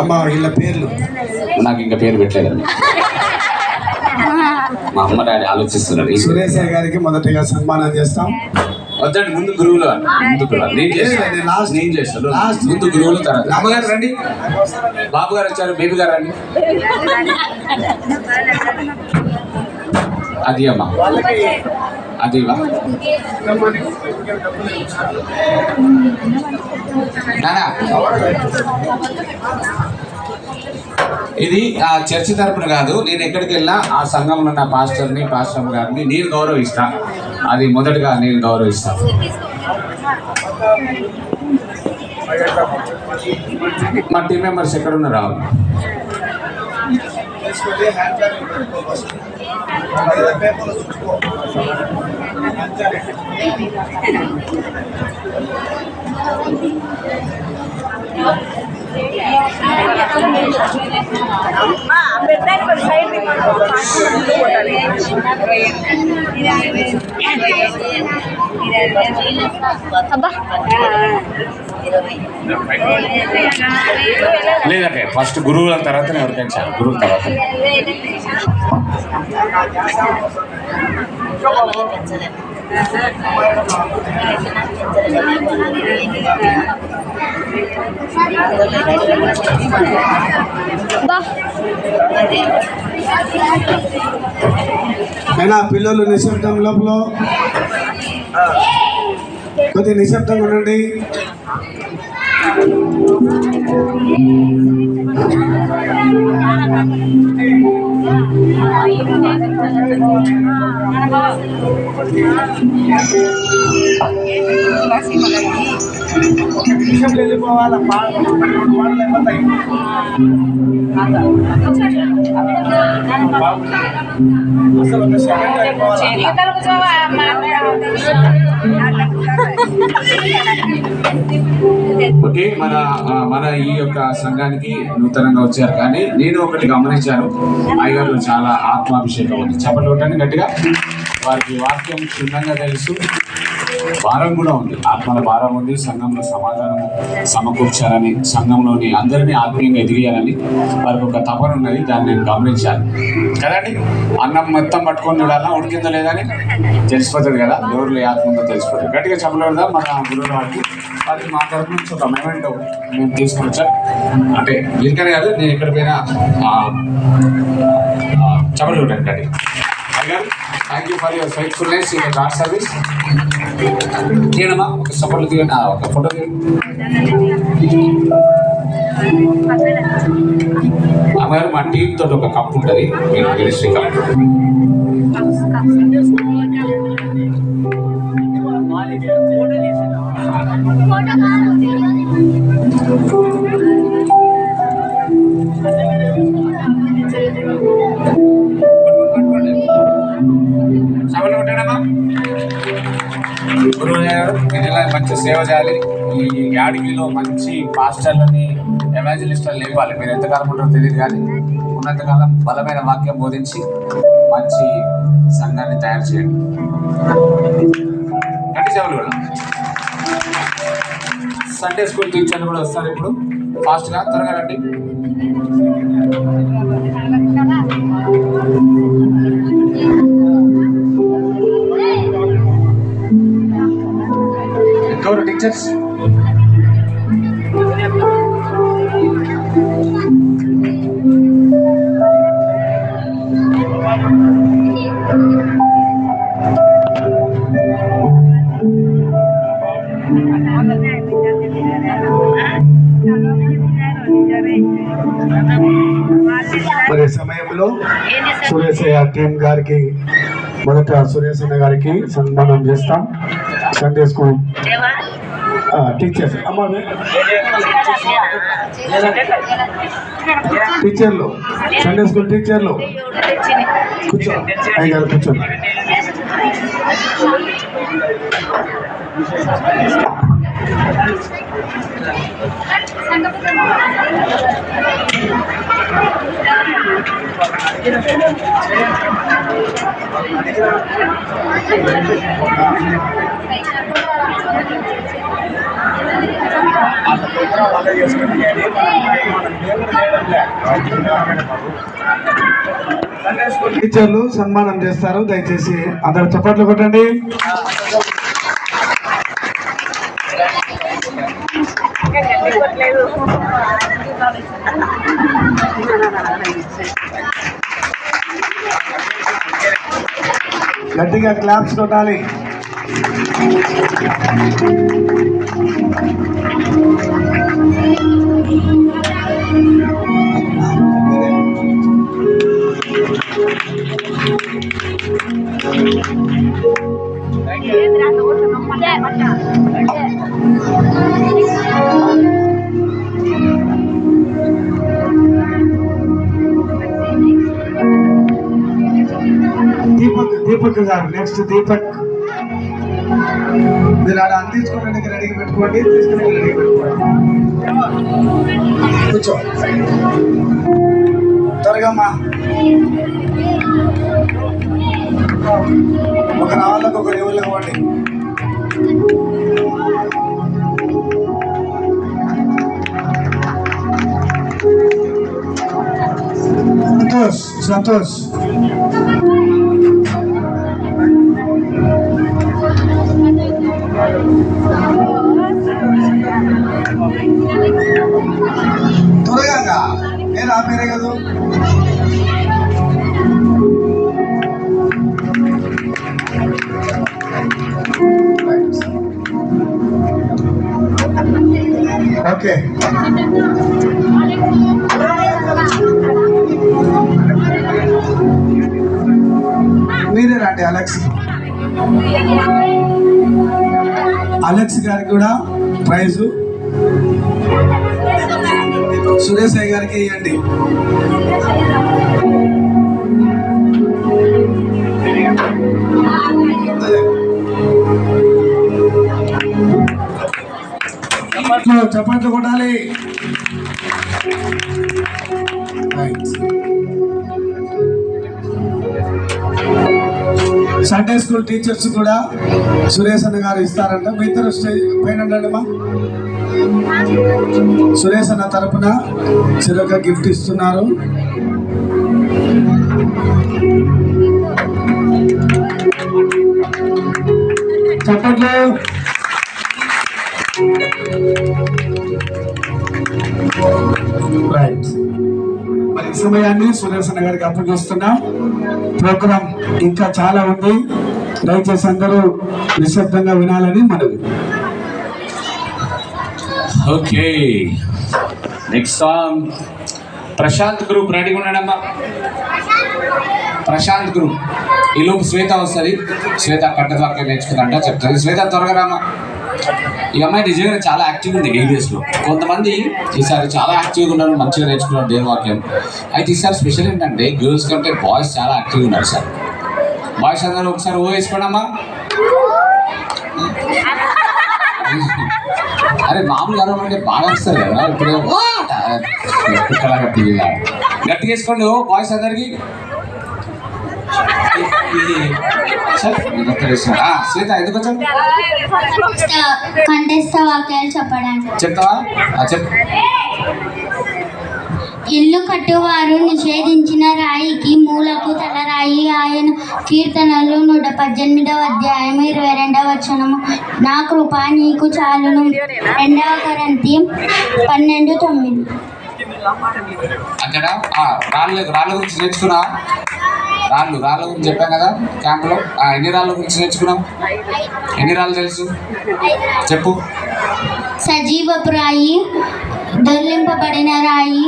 అమ్మ వీళ్ళ పేర్లు నాకు ఇంకా పేరు పెట్టలేదండి. మా అమ్మ డాడీ ఆలోచిస్తున్నారు. సురేష్ గారికి మొదటిగా సన్మానం చేస్తాం. వద్దండి, ముందు గురువులు ముందు గురువులు నేను చేస్తాను. ముందు గురువులు తర్వాత అమ్మగారు రండి, బాబు గారు వచ్చారు, బేబీ గారు రండి. అది అమ్మ అది ఇది ఆ చర్చి తరపున కాదు, నేను ఎక్కడికి వెళ్ళా ఆ సంఘంలో ఉన్న పాస్టర్ని పాస్టర్ గారిని నేను గౌరవిస్తాను. అది మొదటగా నేను గౌరవిస్తాను. మా టీం మెంబర్స్ ఎక్కడున్నారు? లేదంటే ఫస్ట్ గురువుల తర్వాత ఎవరికైనా చాలు, గురువుల తర్వాత అయినా పిల్లలు నిశ్శబ్దం లోపల కొద్దిగా నిశ్శబ్దంగా ఉండండి. వెళ్ళిపోవాలా ఓకే. మన ఈ యొక్క సంఘానికి నూతనంగా వచ్చారు, కానీ నేను ఒకటి గమనించాను, అయ్యగారు చాలా ఆత్మాభిషేకం ఉంది. చెప్పలు కొట్టండి గట్టిగా. వారికి వాక్యం క్షుణ్ణంగా తెలుసు, భారం కూడా ఉంది, ఆత్మల భారం ఉంది. సంఘంలో సమాధానం సమకూర్చాలని, సంఘంలోని అందరినీ ఆత్మీయంగా ఎదిగేయాలని వారికి ఒక తపన ఉన్నది. దాన్ని నేను గమనించాను కదండి. అన్నం మొత్తం పట్టుకొని చూడాలా ఉడికిందో లేదని తెలిసిపోతుంది కదా, ఎవరిలో ఆత్మ ఉందో తెలిసిపోతుంది. గట్టిగా చెప్పలేదా మన గురువు వారికి మా తరఫు నుంచి ఒక మెమెంటో మేము తీసుకొని వచ్చాం. అంటే దీనికనే కాదు, నేను ఎక్కడ పోయినా చెప్పలు చూడండి గట్టిగా. Thank you for your faithfulness in God service. తీయనమ్మా ఒక సపోర్ట్లు తీయండి, ఒక ఫోటో తీయండి. అమ్మగారు మా టీం తోటి ఒక కప్ ఉంటుంది, మీరు మినిస్ట్రీ కప్. మంచి సేవ చేయాలి. ఈ యాడిగిలో మంచి పాస్టర్లని ఎవాంజలిస్టులు లేవాలి. మీరు ఎంతకాలం ఉంటారో తెలియదు, కానీ ఉన్నంతకాలం బలమైన వాక్యం బోధించి మంచి సంఘాన్ని తయారు చేయండి. గట్టి సేవలు కూడా. సండే స్కూల్ టీచర్లు కూడా వస్తారు ఇప్పుడు, ఫాస్ట్గా త్వరగా రండి. ఎవరు టీచర్స్? మరి సమయంలో సురేష్ టీం గారికి మొదట సురేష్ అన్న గారికి సన్మానం చేస్తాం. సండే స్కూల్ టీచర్స్ టీచర్లు, సండే స్కూల్ టీచర్లు కూర్చో, అయ్యగారు కూర్చోండి. టీచర్లు సన్మానం చేస్తారు. దయచేసి అందరు చప్పట్లు కొట్టండి. గట్టిగా క్లాప్స్ కొట్టాలి. దీపక్ గారు నెక్స్ట్. దీపక్ మీరు అలా అందించుకోవడానికి రెడీగా పెట్టుకోండి. తీసుకుని రెడీగా పెట్టుకోండి. కూర్చో త్వరగమ్మా. ఒక రాళ్ళకు ఒక రేవులు ఇవ్వండి. సంతోష్ త్వరగా నేను ఆ పేరే కదా. ఓకే మీరే రండి. అలెక్స్ గారికి కూడా ప్రైజు సురేష్ అయ్య గారికి ఇవ్వండి. చప్పట్లు కొట్టాలి. సండే స్కూల్ టీచర్స్ కూడా సురేష్ అన్న గారు ఇస్తారంట. మీ ఇద్దరు స్టేజ్ పైన అమ్మా. సురేష్ అన్న తరపున చిరొక గిఫ్ట్ ఇస్తున్నారు. చప్పట్లు. రైట్. మరి సమయాన్ని సురేష్ అన్న గారికి అప్పగిస్తున్నాం. ప్రోగ్రాం ఇంకా చాలా ఉంది. దయచేసి అందరూ నిశ్శబ్దంగా వినాలని మనవి. Okay, next song Prashant group రెడీగా ఉన్నాడమ్మా. ప్రశాంత్ గ్రూప్. ఈలోపు శ్వేత వస్తుంది. శ్వేత కట్టద్వాక్యం నేర్చుకుందంట, చెప్తుంది. శ్వేత త్వరగా రామా. ఈ అమ్మాయి నిజంగా చాలా యాక్టివ్గా ఉంది ఏబిఎస్లో. కొంతమంది ఈసారి చాలా యాక్టివ్గా ఉన్నారు, మంచిగా నేర్చుకున్నారు దేవుని వాక్యం. అయితే ఈసారి స్పెషల్ ఏంటంటే గర్ల్స్ కంటే బాయ్స్ చాలా యాక్టివ్గా ఉన్నారు సార్. బాయ్స్ అందరూ ఒకసారి ఓ వేసుకోండమ్మా. అరే మామూలుగా అంటే బాగా వస్తారు కదా, ఇప్పుడు గట్టిగా వేసుకోండి ఓ బాయ్స్ అందరికి. శ్వేత ఎందుకు వచ్చావు? చెప్తావా? చెప్పు. ఇల్లు కట్టువారు నిషేధించిన రాయికి మూలకు తలరాయి ఆయన. కీర్తనలు 118వ అధ్యాయం 22వ వచనము. నా కృప నీకు చాలును. 2వ కొరింథీ 12:9. అంతేనా? రాళ్ళ గురించి నేర్చుకున్నా. రాళ్ళ గురించి చెప్పాం కదా క్యాంపులో. ఎన్ని రాళ్ళ గురించి నేర్చుకున్నాం? ఎన్ని రాళ్ళు తెలుసు చెప్పు. సజీవపు రాయి, దొర్లింపబడిన రాయి,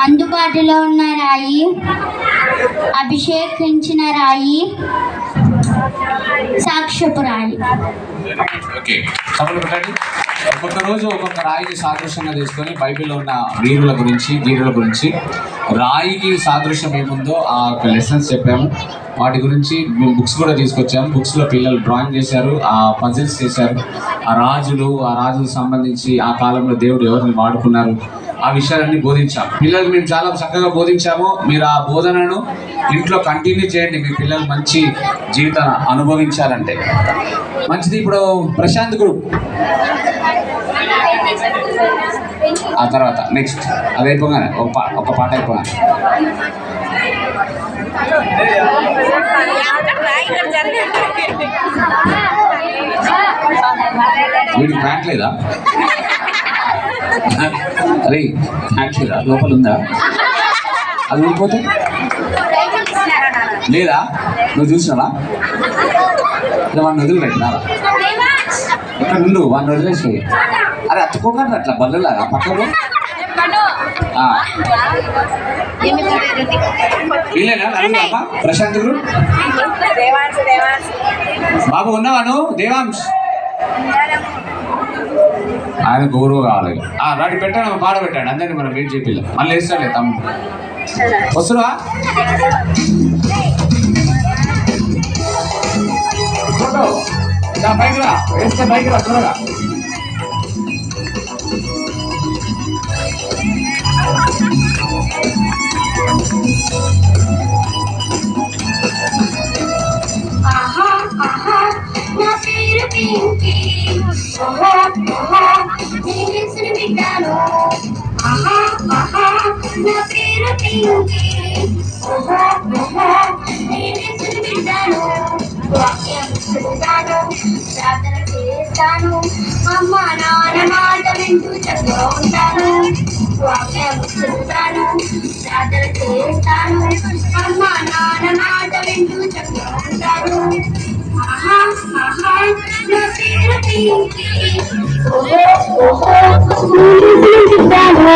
అందుబాటులో ఉన్న రాయి, అభిషేకించిన రాయి, సాక్ష్యపు రాయి. ఓకే, సభలు పెట్టండి. ఒక్కొక్క రోజు ఒక్కొక్క రాయికి సాదృశ్యంగా తీసుకొని బైబిల్లో ఉన్న వీరుల గురించి రాయికి సాదృశ్యం ఏముందో ఆ యొక్క లెసన్స్ చెప్పాము. వాటి గురించి మేము బుక్స్ కూడా తీసుకొచ్చాము. బుక్స్లో పిల్లలు డ్రాయింగ్ చేశారు, ఆ పజిల్స్ చేశారు. ఆ రాజులకు సంబంధించి ఆ కాలంలో దేవుడు ఎవరిని వాడుకున్నారు ఆ విషయాలన్నీ బోధించాము. పిల్లలు మేము చాలా చక్కగా బోధించాము. మీరు ఆ బోధనను ఇంట్లో కంటిన్యూ చేయండి, మీ పిల్లలు మంచి జీవితాన్ని అనుభవించాలంటే. మంచిది. ఇప్పుడు ప్రశాంత్ గ్రూప్ ఆ తర్వాత నెక్స్ట్ అది అయిపోగానే ఒక పాట అయిపోగానే వీడికి ప్యాంట్ లేదా? అరే ప్యాంట్ లేదా? లోపల ఉందా? అది ఊడిపోతే లేదా? నువ్వు చూసినావా? వాడిని వదిలిపెట్టినారా? ఇక్కడ నుండు వాడిని వదిలేసి. అరే అత్తుకోకండి అట్లా బల్లలాగా పక్కలో. వీళ్ళేనా అడుగుదామా? ప్రశాంత్ గురు బాబు ఉన్నావాను? దేవాంశ్ ఆయన గౌరవ కావాలి. రాడి పెట్టాడు పాట పెట్టాడు అందరినీ మనం వెయిట్ చేయాలి. మళ్ళీ వేస్తాడులే తమ్ముడు. వస్తున్నా బైక్ రా వేస్తే బైక్ రా త్వరగా. నా పేరు పింకీ, ఓహో ఓహో నేను ఎసురు బిడ్డాను. ఆహా ఆహా నా పేరు పింకీ, ఓహో ఓహో నేను ఎసురు బిడ్డాను. వాక్యం చదువుతాను, ప్రార్థన చేస్తాను, అమ్మ నాన్న మాట వింటూ చక్కగా ఉంటాను. వాక్యం చదువుతాను, ప్రార్థన చేస్తాను, అమ్మ నాన్న మాట వింటూ చక్కగా ఉంటాను. ఆహా ఆహా నా పేరు పింకీ, ఓహో ఓహో నేను ఎసురు బిడ్డాను.